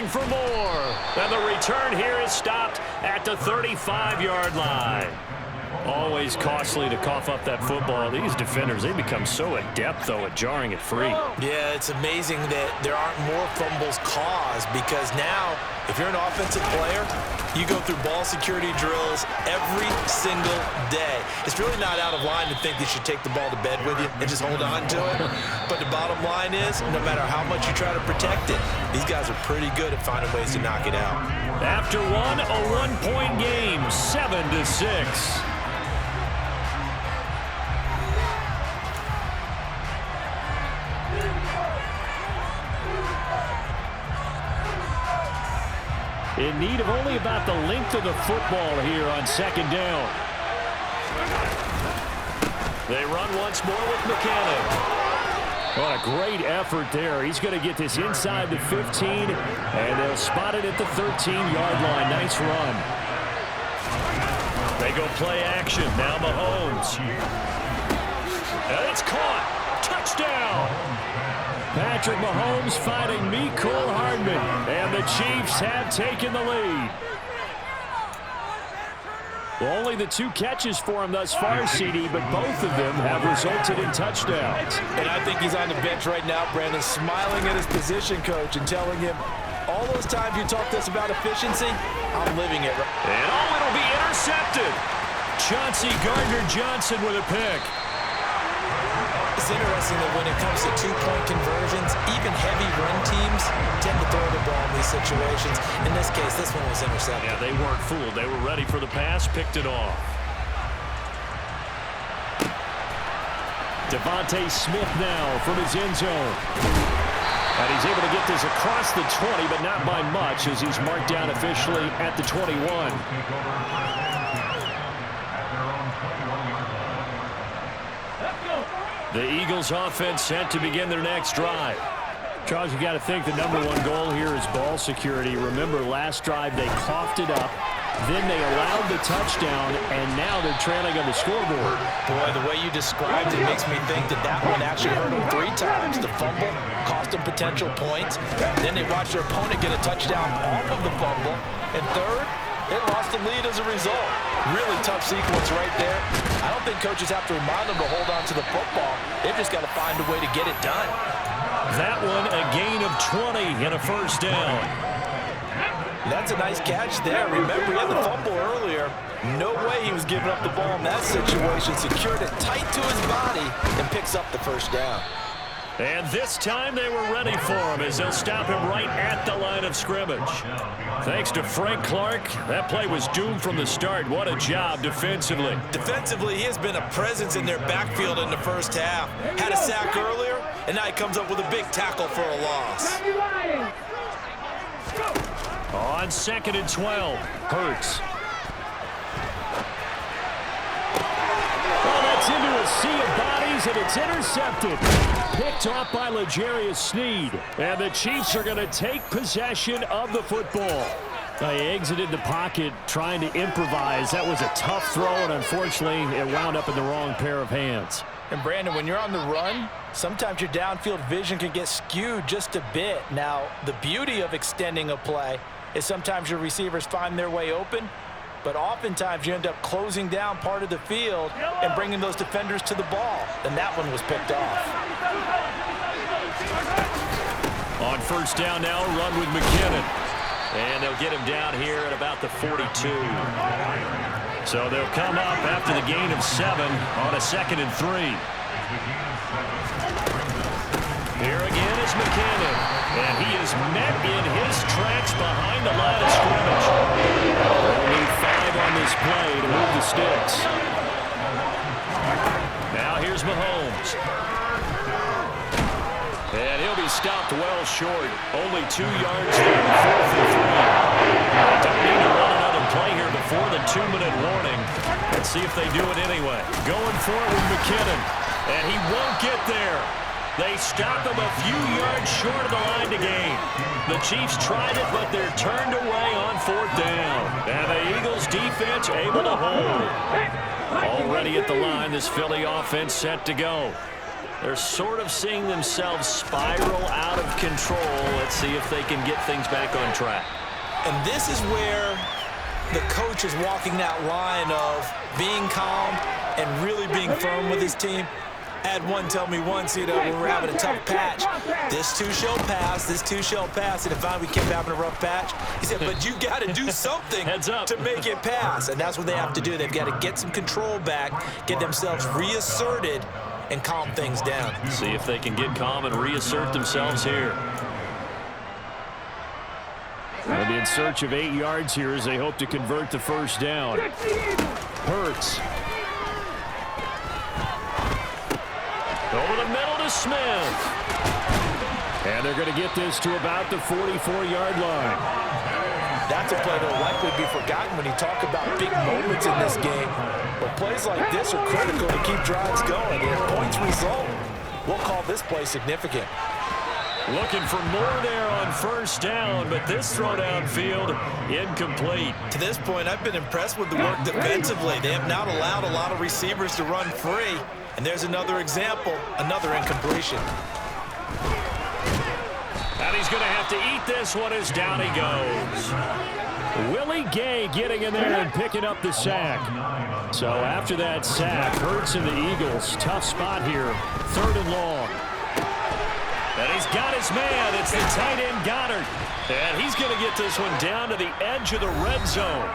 looking for more. And the return here is stopped at the 35-yard line. Always costly to cough up that football. These defenders, they become so adept, though, at jarring it free. Yeah, it's amazing that there aren't more fumbles caused because now, if you're an offensive player, you go through ball security drills every single day. It's really not out of line to think you should take the ball to bed with you and just hold on to it. But the bottom line is, no matter how much you try to protect it, these guys are pretty good at finding ways to knock it out. After a one-point game, 7-6. In need of only about the length of the football here on second down. They run once more with McKinnon. What a great effort there. He's going to get this inside the 15, and they'll spot it at the 13-yard line. Nice run. They go play action. Now Mahomes. And it's caught. Touchdown. Patrick Mahomes finding Mecole Hardman, and the Chiefs have taken the lead. Well, only the 2 catches for him thus far, CD, but both of them have resulted in touchdowns. And I think he's on the bench right now, Brandon, smiling at his position coach and telling him, all those times you talked to us about efficiency, I'm living it. And it'll be intercepted. Chauncey Gardner-Johnson with a pick. It's interesting that when it comes to 2-point conversions, even heavy run teams tend to throw the ball in these situations. In this case, this one was intercepted. Yeah, they weren't fooled. They were ready for the pass, picked it off. Devontae Smith now from his end zone. And he's able to get this across the 20, but not by much as he's marked down officially at the 21. The Eagles offense set to begin their next drive. Charles, you got to think the #1 goal here is ball security. Remember, last drive they coughed it up, then they allowed the touchdown, and now they're trailing on the scoreboard. Boy, the way you described it makes me think that one actually hurt them 3 times. The fumble cost them potential points. Then they watched their opponent get a touchdown off of the fumble. And third, they lost the lead as a result. Really tough sequence right there. I don't think coaches have to remind them to hold on to the football. They've just got to find a way to get it done. That one, a gain of 20 and a first down. That's a nice catch there. Remember, he had the fumble earlier. No way he was giving up the ball in that situation. Secured it tight to his body and picks up the first down. And this time they were ready for him as they'll stop him right at the line of scrimmage. Thanks to Frank Clark, that play was doomed from the start. What a job defensively. Defensively, he has been a presence in their backfield in the first half. Had a sack earlier, and now he comes up with a big tackle for a loss. On 2nd and 12, Hurts. Oh, that's into a sea of bodies, and it's intercepted. Picked off by L'Jarius Sneed. And the Chiefs are going to take possession of the football. They exited the pocket trying to improvise. That was a tough throw, and unfortunately, it wound up in the wrong pair of hands. And, Brandon, when you're on the run, sometimes your downfield vision can get skewed just a bit. Now, the beauty of extending a play is sometimes your receivers find their way open, but oftentimes you end up closing down part of the field and bringing those defenders to the ball. And that one was picked off. On first down now, run with McKinnon. And they'll get him down here at about the 42. So they'll come up after the gain of 7 on a 2nd and 3. Here again is McKinnon. And he is met in his tracks behind the line of scrimmage. They'll need 5 on this play to move the sticks. Now here's Mahomes. And he'll be stopped well short. Only 2 yards there, 4th and 3. They don't need to run another play here before the 2-minute warning. Let's see if they do it anyway. Going for it with McKinnon. And he won't get there. They stop him a few yards short of the line to gain. The Chiefs tried it, but they're turned away on 4th down. And the Eagles defense able to hold. Already at the line, this Philly offense set to go. They're sort of seeing themselves spiral out of control. Let's see if they can get things back on track. And this is where the coach is walking that line of being calm and really being firm with his team. I had one tell me once, when we're having a tough patch, this too shall pass, this too shall pass. And if we kept having a rough patch, he said, but you got to do something to make it pass. And that's what they have to do. They've got to get some control back, get themselves reasserted, and calm things down. See if they can get calm and reassert themselves here. They'll be in search of 8 yards here as they hope to convert the first down. Hurts. Over the middle to Smith. And they're going to get this to about the 44-yard line. That's a play that will likely be forgotten when you talk about big moments in this game. But plays like this are critical to keep drives going. And if points result, we'll call this play significant. Looking for more there on first down, but this throw downfield incomplete. To this point, I've been impressed with the work defensively. They have not allowed a lot of receivers to run free. And there's another example, another incompletion. And he's going to have to eat this one as down he goes. Willie Gay getting in there and picking up the sack. So after that sack, Hurts and the Eagles, tough spot here, 3rd and long. And he's got his man. It's the tight end Goddard. And he's going to get this one down to the edge of the red zone.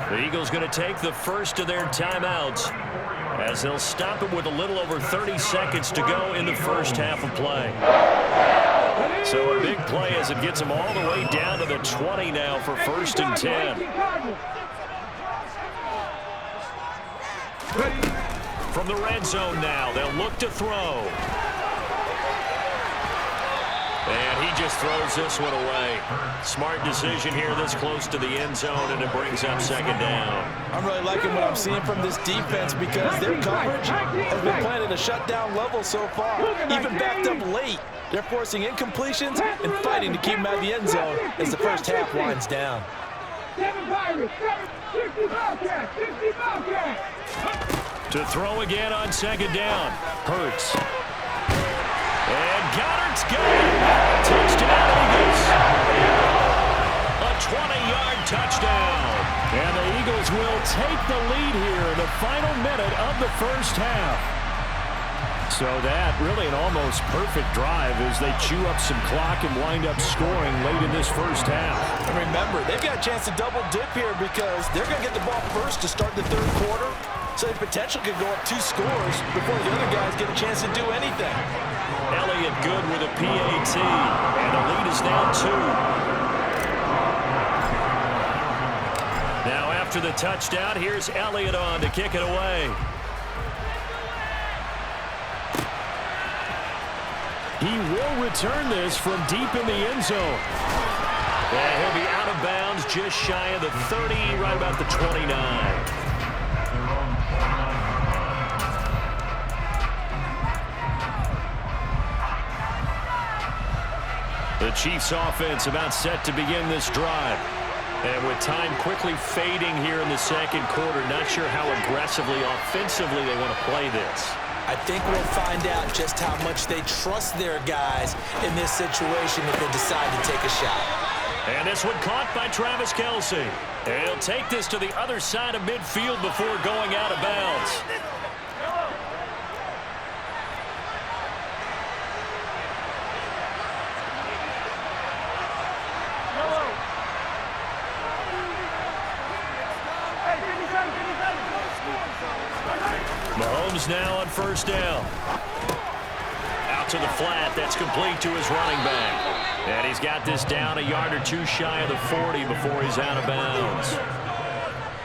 The Eagles going to take the first of their timeouts as they'll stop it with a little over 30 seconds to go in the first half of play. So a big play as it gets them all the way down to the 20 now for 1st and 10. From the red zone now, they'll look to throw. And he just throws this one away. Smart decision here this close to the end zone, and it brings up 2nd down. I'm really liking what I'm seeing from this defense because their coverage has been playing at a shutdown level so far. Even backed up late, they're forcing incompletions and fighting to keep them out of the end zone as the first half winds down. To throw again on 2nd down. Hurts. And Goddard's got it. Touchdown, Eagles. A 20-yard touchdown. And the Eagles will take the lead here in the final minute of the first half. So that really an almost perfect drive as they chew up some clock and wind up scoring late in this first half. And remember, they've got a chance to double dip here because they're going to get the ball first to start the 3rd quarter. So they potentially could go up 2 scores before the other guys get a chance to do anything. Elliott good with a PAT, and the lead is now 2. Now after the touchdown, here's Elliott on to kick it away. He will return this from deep in the end zone. And he'll be out of bounds just shy of the 30, right about the 29. The Chiefs offense about set to begin this drive. And with time quickly fading here in the 2nd quarter, not sure how aggressively, offensively they want to play this. I think we'll find out just how much they trust their guys in this situation if they decide to take a shot. And this one caught by Travis Kelce. And he'll take this to the other side of midfield before going out of bounds. Mahomes now on first down. Out to the flat. That's complete to his running back. And he's got this down a yard or 2 shy of the 40 before he's out of bounds.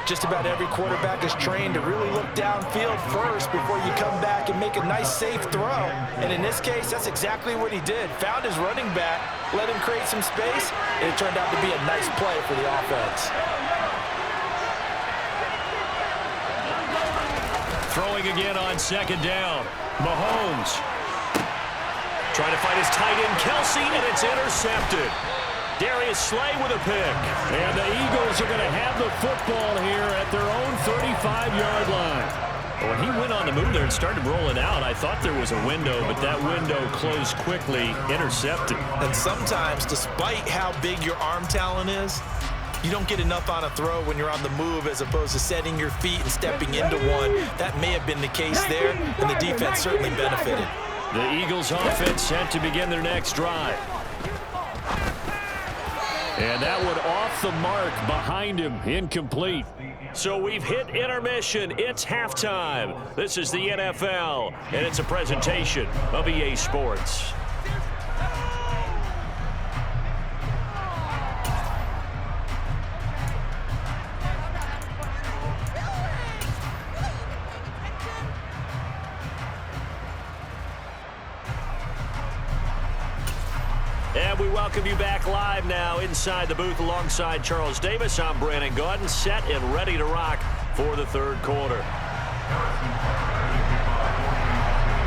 Just about every quarterback is trained to really look downfield first before you come back and make a nice, safe throw. And in this case, that's exactly what he did. Found his running back, let him create some space, and it turned out to be a nice play for the offense. Throwing again on 2nd down. Mahomes trying to find his tight end, Kelce, and it's intercepted. Darius Slay with a pick. And the Eagles are going to have the football here at their own 35-yard line. When he went on the move there and started rolling out, I thought there was a window, but that window closed quickly, intercepted. And sometimes, despite how big your arm talent is, you don't get enough on a throw when you're on the move as opposed to setting your feet and stepping into one. That may have been the case there, and the defense certainly benefited. The Eagles offense set to begin their next drive. And that one off the mark behind him, incomplete. So we've hit intermission. It's halftime. This is the NFL, and it's a presentation of EA Sports. And we welcome you back live now inside the booth alongside Charles Davis. I'm Brandon Gaudin, set and ready to rock for the third quarter.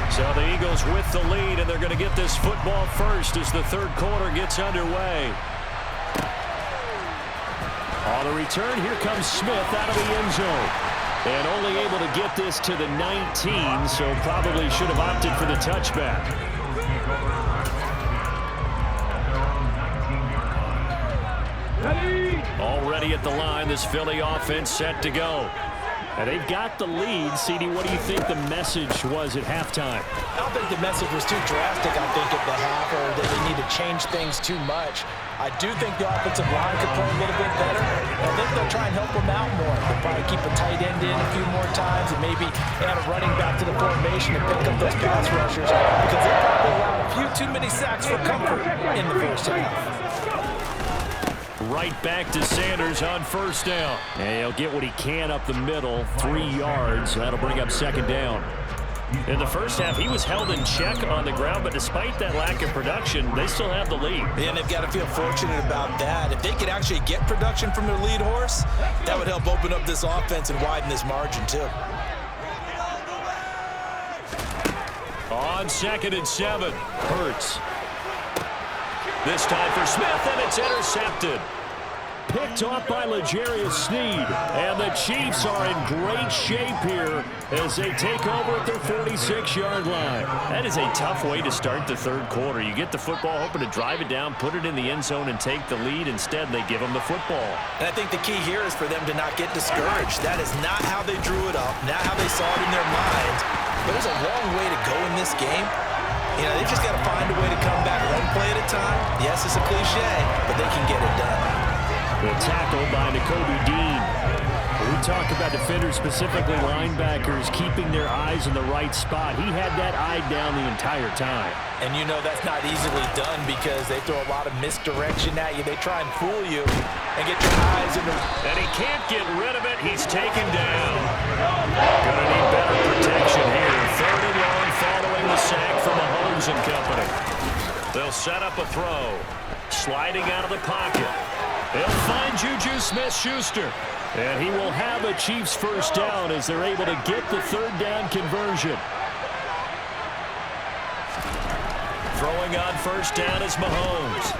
So the Eagles with the lead, and they're going to get this football first as the third quarter gets underway. On the return, here comes Smith out of the end zone. And only able to get this to the 19, so probably should have opted for the touchback. Already at the line, this Philly offense set to go. And they've got the lead. CD, what do you think the message was at halftime? I don't think the message was too drastic, I think, at the half, or that they need to change things too much. I do think the offensive line could play a little bit better. I think they'll try and help them out more. They'll probably keep a tight end in a few more times and maybe add a running back to the formation and pick up those pass rushers, because they probably allowed a few too many sacks for comfort in the first half. Right back to Sanders on first down. And he'll get what he can up the middle, 3 yards. That'll bring up second down. In the first half, he was held in check on the ground, but despite that lack of production, they still have the lead. And they've got to feel fortunate about that. If they could actually get production from their lead horse, that would help open up this offense and widen this margin too. On 2nd and 7, Hurts. This time for Smith, and it's intercepted. Picked off by L'Jarius Sneed. And the Chiefs are in great shape here as they take over at their 46-yard line. That is a tough way to start the third quarter. You get the football, hoping to drive it down, put it in the end zone, and take the lead. Instead, they give them the football. And I think the key here is for them to not get discouraged. That is not how they drew it up, not how they saw it in their minds. But there's a long way to go in this game. You know, they just got to find a way to come back one play at a time. Yes, it's a cliche, but they can get it done. The tackle by Nakobe Dean. We talk about defenders, specifically linebackers, keeping their eyes in the right spot. He had that eye down the entire time. And you know that's not easily done because they throw a lot of misdirection at you. They try and fool you and get your eyes in the... And he can't get rid of it. He's taken down. Gonna need better protection here. 3rd and long following the sack from Mahomes and company. They'll set up a throw. Sliding out of the pocket. They'll find Juju Smith-Schuster. And he will have a Chiefs first down as they're able to get the 3rd down conversion. Throwing on first down is Mahomes.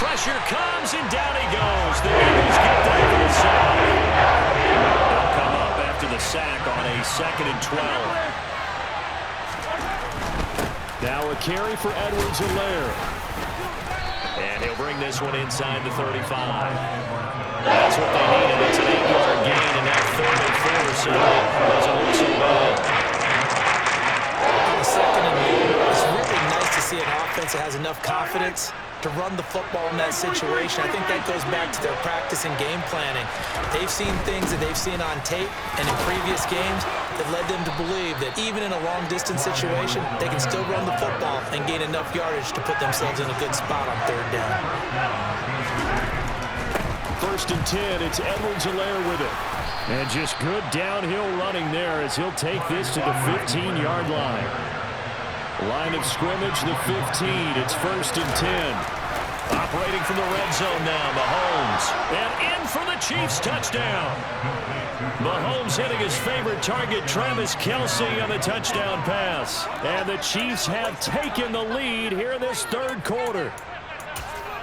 Pressure comes, and down he goes. The Eagles get that for the sack. They'll come up after the sack on a 2nd and 12. Now a carry for Edwards-Helaire. And he'll bring this one inside the 35. That's what they needed. It's an 8-yard gain, and that 3rd and 4, so doesn't look so bad. On the 2nd and 8, it's really nice to see an offense that has enough confidence to run the football in that situation. I think that goes back to their practice and game planning. They've seen things that they've seen on tape and in previous games that led them to believe that even in a long-distance situation, they can still run the football and gain enough yardage to put themselves in a good spot on 3rd down. 1st and 10, it's Edwards-Helaire with it. And just good downhill running there as he'll take this to the 15-yard line. Line of scrimmage, the 15. It's 1st and 10. Operating from the red zone now, Mahomes. And in for the Chiefs touchdown. Mahomes hitting his favorite target, Travis Kelce, on the touchdown pass. And the Chiefs have taken the lead here in this third quarter.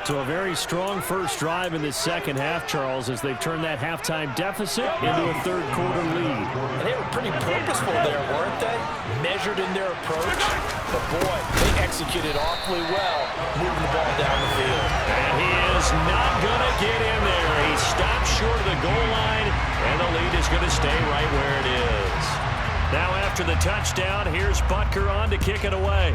So a very strong first drive in the second half, Charles, as they've turned that halftime deficit into a third-quarter lead. And they were pretty purposeful there, weren't they? Measured in their approach. But, boy, they executed awfully well, moving the ball down the field. And he is not going to get in there. He stopped short of the goal line, and the lead is going to stay right where it is. Now after the touchdown, here's Butker on to kick it away.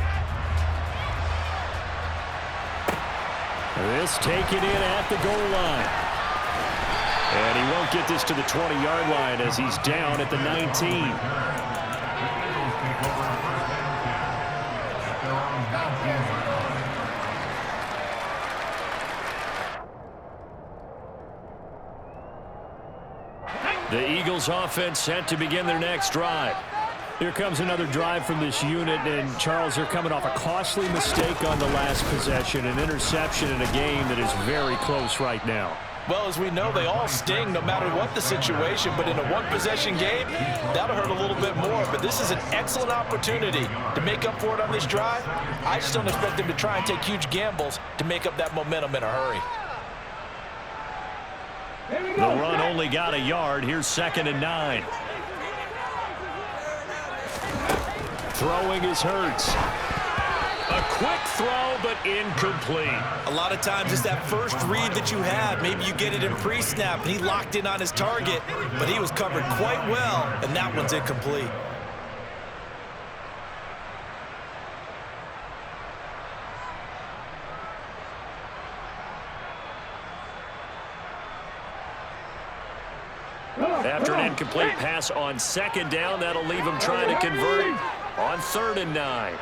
This taken in at the goal line. And he won't get this to the 20-yard line as he's down at the 19. The Eagles offense set to begin their next drive. Here comes another drive from this unit, and Charles, they're coming off a costly mistake on the last possession, an interception in a game that is very close right now. Well, as we know, they all sting no matter what the situation, but in a one-possession game, that'll hurt a little bit more. But this is an excellent opportunity to make up for it on this drive. I just don't expect them to try and take huge gambles to make up that momentum in a hurry. The run only got a yard. Here's 2nd and 9. Throwing is Hurts. A quick throw, but incomplete. A lot of times it's that first read that you have. Maybe you get it in pre-snap, and he locked in on his target, but he was covered quite well, and that one's incomplete. After an incomplete pass on 2nd down, that'll leave him trying to convert on 3rd and 9.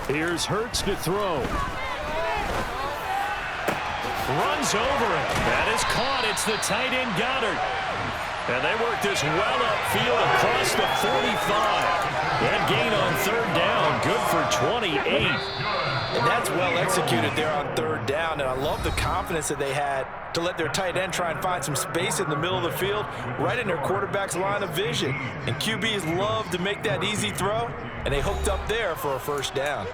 Here's Hurts to throw. Runs over him. That is caught. It's the tight end Goddard. And they work this well upfield across the 45. That gain on 3rd down, good for 28. And that's well executed there on 3rd down, and I love the confidence that they had to let their tight end try and find some space in the middle of the field, right in their quarterback's line of vision. And QBs love to make that easy throw, and they hooked up there for a 1st down.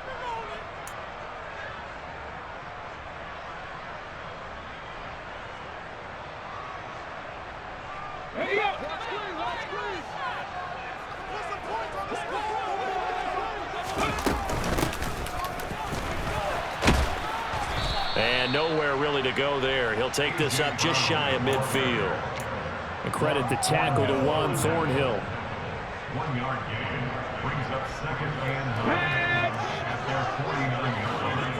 And nowhere really to go there. He'll take this up just shy of midfield. And credit the tackle to Juan Thornhill. 1-yard gain brings up 2nd and 9 at their 49-yard line.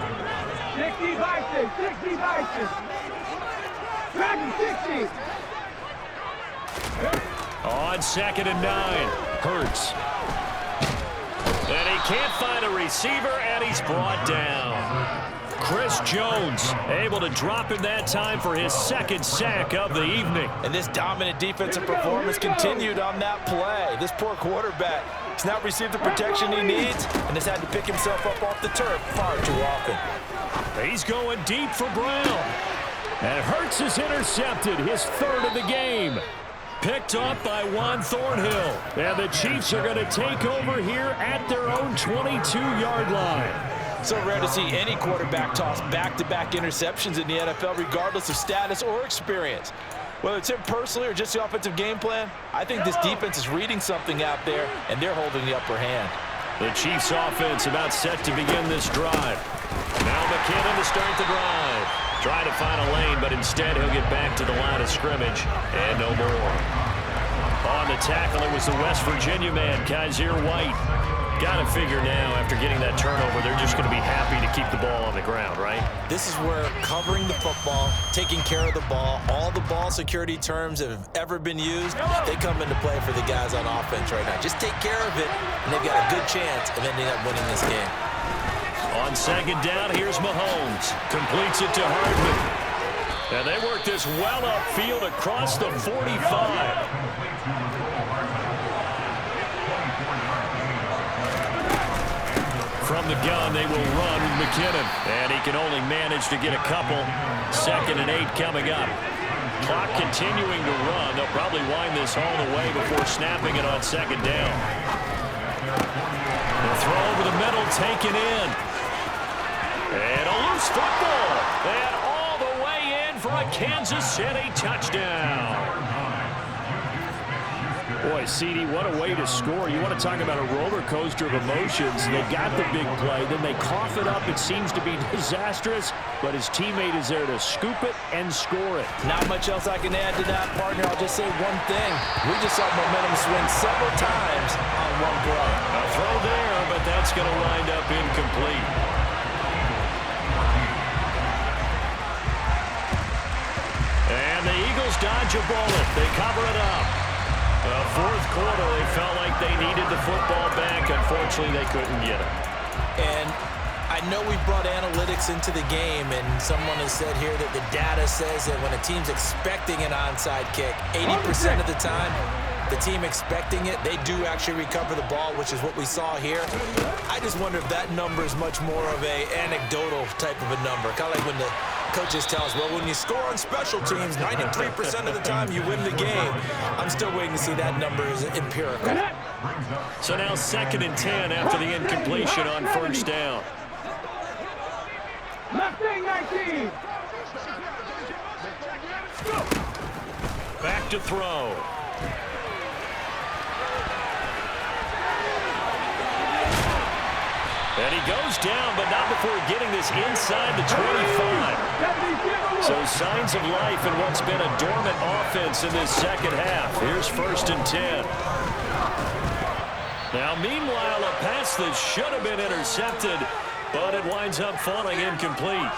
On 2nd and 9, Hurts. And he can't find a receiver, and he's brought down. Chris Jones able to drop him that time for his 2nd sack of the evening. And this dominant defensive performance continued on that play. This poor quarterback has not received the protection he needs and has had to pick himself up off the turf far too often. He's going deep for Brown. And Hurts is intercepted, his 3rd of the game. Picked up by Juan Thornhill. And the Chiefs are going to take over here at their own 22-yard line. So rare to see any quarterback toss back-to-back interceptions in the NFL, regardless of status or experience. Whether it's him personally or just the offensive game plan, I think this defense is reading something out there, and they're holding the upper hand. The Chiefs offense about set to begin this drive. Now McKinnon to start the drive. Try to find a lane, but instead he'll get back to the line of scrimmage, and no more. On the tackle, it was the West Virginia man, Kaiser White. Got to figure now, after getting that turnover, they're just going to be happy to keep the ball on the ground, right? This is where covering the football, taking care of the ball, all the ball security terms that have ever been used, they come into play for the guys on offense right now. Just take care of it, and they've got a good chance of ending up winning this game. On 2nd down, here's Mahomes. Completes it to Hardman. And they work this well upfield across the 45. From the gun, they will run with McKinnon. And he can only manage to get a couple. 2nd and 8 coming up. Clock continuing to run. They'll probably wind this all the way before snapping it on 2nd down. The throw over the middle taken in. And a loose football. And all the way in for a Kansas City touchdown. Boy, CD, what a way to score. You want to talk about a roller coaster of emotions. They got the big play, then they cough it up. It seems to be disastrous, but his teammate is there to scoop it and score it. Not much else I can add to that, partner. I'll just say one thing. We just saw momentum swing several times on one play. A throw there, but that's going to wind up incomplete. And the Eagles dodge a bullet. They cover it up. Fourth quarter, they felt like they needed the football back. Unfortunately, they couldn't get it. And I know we brought analytics into the game, and someone has said here that the data says that when a team's expecting an onside kick, 80% of the time, the team expecting it, they do actually recover the ball, which is what we saw here. I just wonder if that number is much more of a anecdotal type of a number. Kind of like when the coaches tell us, well, when you score on special teams, 93% of the time you win the game. I'm still waiting to see that number is empirical. So now 2nd and 10 after the incompletion on first down. Left wing 19. Back to throw. And he goes down, but not before getting this inside the 25. So signs of life in what's been a dormant offense in this second half. Here's 1st and 10. Now, meanwhile, a pass that should have been intercepted, but it winds up falling incomplete.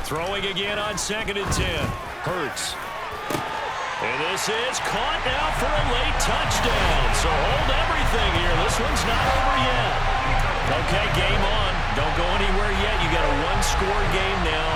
Throwing again on 2nd and 10. Hurts. And this is caught now for a late touchdown. So hold everything here. This one's not over yet. Okay, game on. Don't go anywhere yet. You got a one-score game now.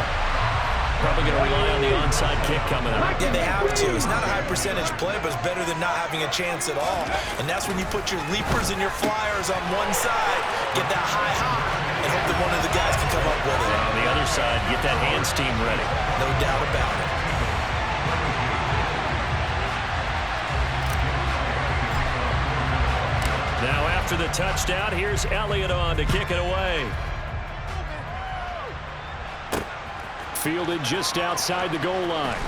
Probably going to rely on the onside kick coming up. Yeah, they have to. It's not a high-percentage play, but it's better than not having a chance at all. And that's when you put your leapers and your flyers on one side, get that high hop, and hope that one of the guys can come up with it. On the other side, get that hands team ready. No doubt about it. Now after the touchdown, here's Elliott on to kick it away. Fielded just outside the goal line.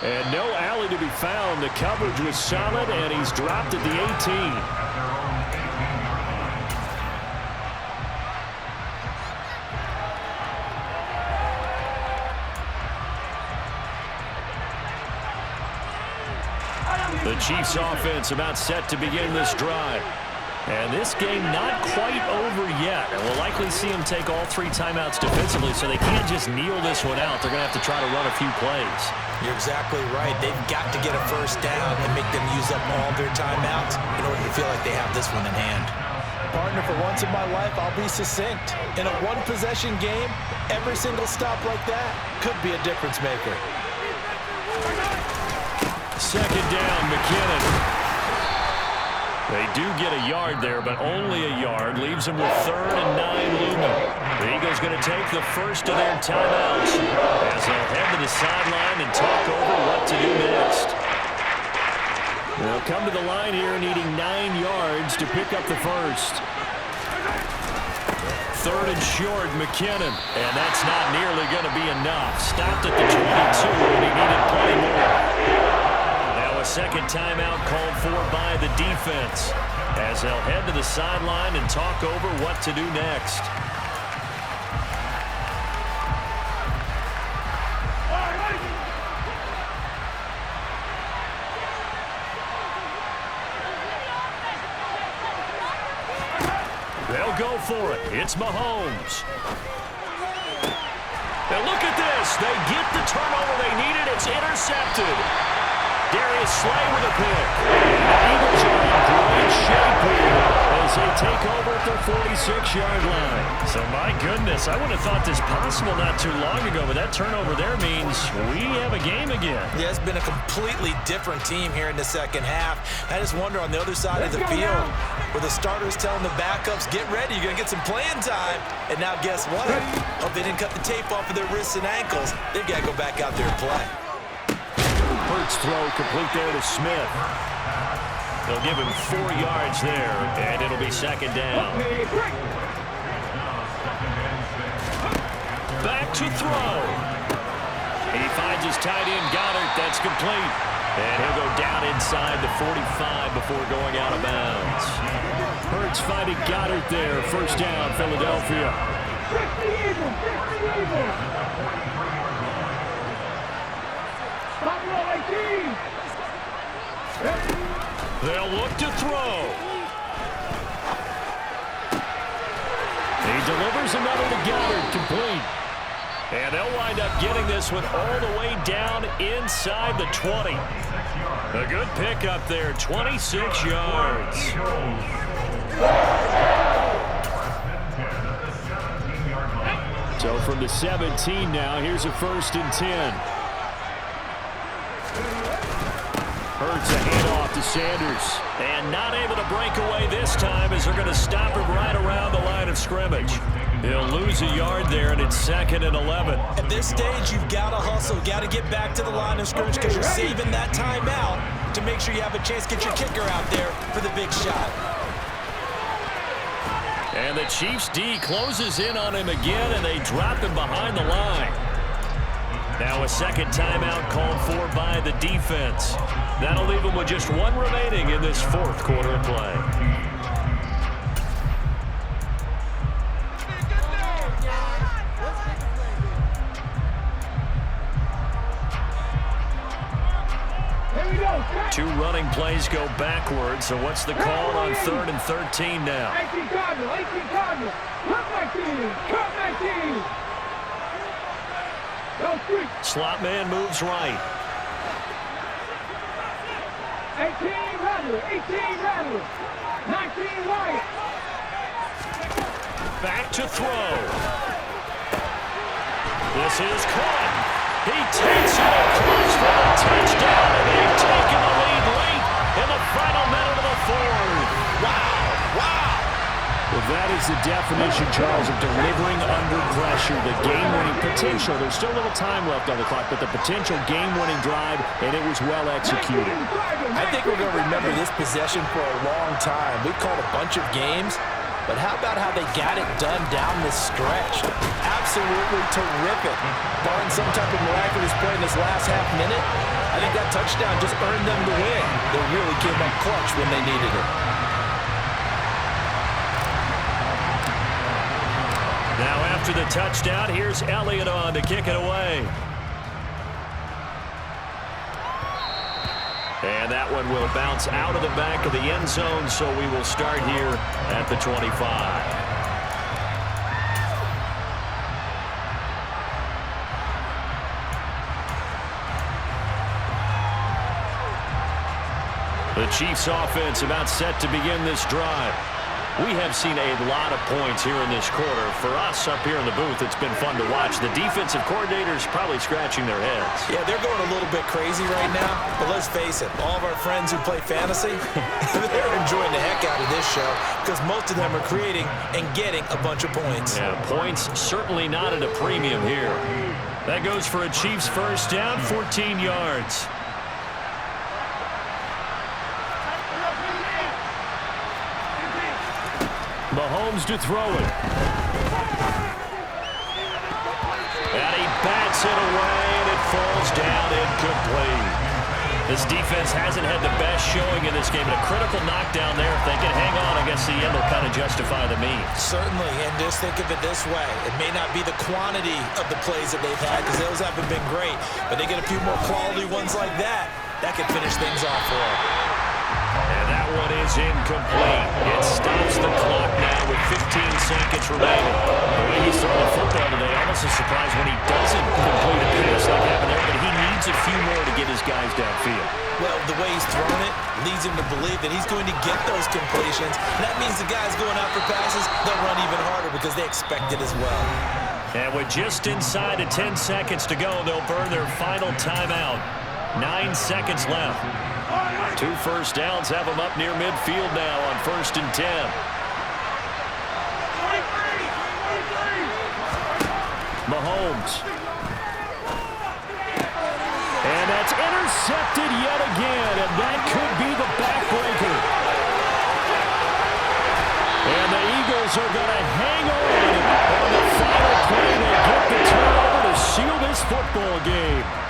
And no alley to be found. The coverage was solid, and he's dropped at the 18. The Chiefs offense about set to begin this drive. And this game not quite over yet. And we'll likely see them take all 3 timeouts defensively, so they can't just kneel this one out. They're going to have to try to run a few plays. You're exactly right. They've got to get a first down and make them use up all their timeouts in order to feel like they have this one in hand. Partner, for once in my life, I'll be succinct. In a one-possession game, every single stop like that could be a difference maker. 2nd down, McKinnon. They do get a yard there, but only a yard. Leaves them with 3rd and 9 looming. The Eagles going to take the first of their timeouts as they'll head to the sideline and talk over what to do next. They'll come to the line here needing 9 yards to pick up the first. 3rd and short, McKinnon. And that's not nearly going to be enough. Stopped at the 22, and he needed plenty more. Now a second timeout called for by the defense as they'll head to the sideline and talk over what to do next. They'll go for it. It's Mahomes. Now look at this. They get the turnover they needed. It's intercepted. Darius Slay with a pick. The Eagles are in great shape here as they take over at their 46-yard line. So, my goodness, I would have thought this possible not too long ago, but that turnover there means we have a game again. Yeah, it's been a completely different team here in the second half. I just wonder on the other side of the field where the starters telling the backups, get ready, you're going to get some playing time. And now guess what? Hope they didn't cut the tape off of their wrists and ankles. They've got to go back out there and play. Hurts throw complete there to Smith. They'll give him 4 yards there, and it'll be second down. Back to throw. He finds his tight end, Goddard. That's complete. And he'll go down inside the 45 before going out of bounds. Hurts finding Goddard there. First down, Philadelphia. They'll look to throw. He delivers another to Goddard, complete. And they'll wind up getting this one all the way down inside the 20. A good pickup there, 26 yards. So from the 17 now, here's a 1st and 10. Hurts a handoff to Sanders. And not able to break away this time as they're going to stop him right around the line of scrimmage. He'll lose a yard there, and it's 2nd and 11. At this stage, you've got to hustle. Got to get back to the line of scrimmage because you're saving that timeout to make sure you have a chance to get your kicker out there for the big shot. And the Chiefs' D closes in on him again, and they drop him behind the line. Now a second timeout called for by the defense. That'll leave them with just 1 remaining in this 4th quarter of play. Two running plays go backwards, so what's the call on 3rd and 13 now? 18 Cardinals. Cut my team. Slot man moves right. 18 Rattler. 19 Wyatt. Back to throw. This is caught. He takes it across for a touchdown, and they've taken the lead late in the final minute of the 4th. Wow. Well, that is the definition, Charles, of delivering under pressure. The game-winning potential. There's still a little time left on the clock, but the potential game-winning drive, and it was well executed. I think we're going to remember this possession for a long time. We've called a bunch of games, but how about how they got it done down this stretch? Absolutely terrific. Barring some type of miraculous play in this last half minute, I think that touchdown just earned them the win. They really came up clutch when they needed it. Now after the touchdown, here's Elliott on to kick it away. And that one will bounce out of the back of the end zone, so we will start here at the 25. The Chiefs offense about set to begin this drive. We have seen a lot of points here in this quarter. For us up here in the booth, it's been fun to watch. The defensive coordinators probably scratching their heads. Yeah, they're going a little bit crazy right now, but let's face it, all of our friends who play fantasy, they're enjoying the heck out of this show because most of them are creating and getting a bunch of points. Yeah, points certainly not at a premium here. That goes for a Chiefs first down, 14 yards. Mahomes to throw it. And he bats it away, and it falls down incomplete. This defense hasn't had the best showing in this game, but a critical knockdown there. If they can hang on, I guess the end will kind of justify the means. Certainly, and just think of it this way. It may not be the quantity of the plays that they've had, because those haven't been great, but they get a few more quality ones like that. That could finish things off for them. And that one is incomplete. It stops the clock now with 15 seconds remaining. The way he's throwing the football today, almost a surprise when he doesn't complete a pass like happened there, but he needs a few more to get his guys downfield. Well, the way he's thrown it leads him to believe that he's going to get those completions. And that means the guys going out for passes, they'll run even harder because they expect it as well. And with just inside of 10 seconds to go, they'll burn their final timeout. 9 seconds left. 2 first downs have them up near midfield now on 1st and 10. Mahomes. And that's intercepted. intercepted yet again, and that could be the backbreaker. And the Eagles are going to hang on the final play. They get the turnover to seal this football game.